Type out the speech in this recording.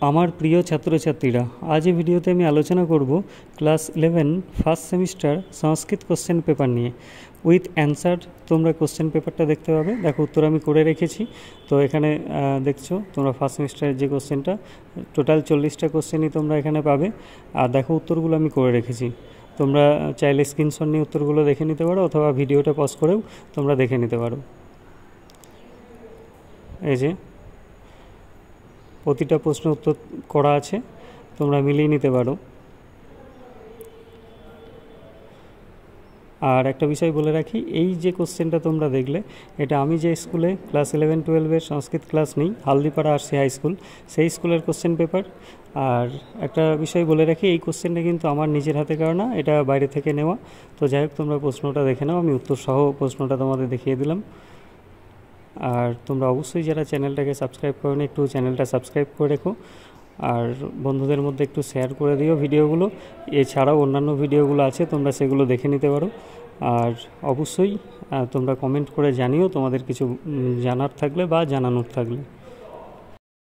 আমার প্রিয় ছাত্রছাত্রীরা, আজ এই ভিডিওতে আমি আলোচনা করব ক্লাস 11 ফার্স্ট সেমিস্টার সংস্কৃত কোশ্চেন পেপার নিয়ে উইথ অ্যান্সার। তোমরা কোশ্চেন পেপারটা দেখতে পাবে। দেখো, উত্তর আমি করে রেখেছি। তো এখানে দেখছো তোমরা ফার্স্ট সেমিস্টারের যে কোশ্চেনটা, টোটাল 40টা কোশ্চেনই তোমরা এখানে পাবে। আর দেখো, উত্তরগুলো আমি করে রেখেছি। তোমরা চাইলে স্ক্রিনশট নিয়ে উত্তরগুলো দেখে নিতে পারো, অথবা ভিডিওটা পজ করেও তোমরা দেখে নিতে পারো। এই যে প্রতিটা প্রশ্ন উত্তর করা আছে, তোমরা মিলিয়ে নিতে পারো। আর একটা বিষয় বলে রাখি, এই যে কোশ্চেনটা তোমরা দেখলে, এটা আমি যে স্কুলে ক্লাস 11-12 সংস্কৃত ক্লাস নিই, হালদিপাড়া আরসি হাই স্কুল, সেই স্কুলের কোশ্চেন পেপার। আর একটা বিষয় বলে রাখি, এই কোশ্চেনটা কিন্তু আমার নিজের হাতে করা না, এটা বাইরে থেকে নেওয়া। তো যাই হোক, তোমরা প্রশ্নটা দেখে নাও, আমি উত্তর সহ প্রশ্নটা তোমাদের দেখিয়ে দিলাম। আর তোমরা অবশ্যই যারা চ্যানেলটাকে সাবস্ক্রাইব করো, একটু চ্যানেলটা সাবস্ক্রাইব করে রেখো, আর বন্ধুদের মধ্যে একটু শেয়ার করে দিও ভিডিওগুলো। এছাড়াও অন্যান্য ভিডিওগুলো আছে, তোমরা সেগুলো দেখে নিতে পারো। আর অবশ্যই তোমরা কমেন্ট করে জানিও তোমাদের কিছু জানার থাকলে বা জানানোর থাকলে।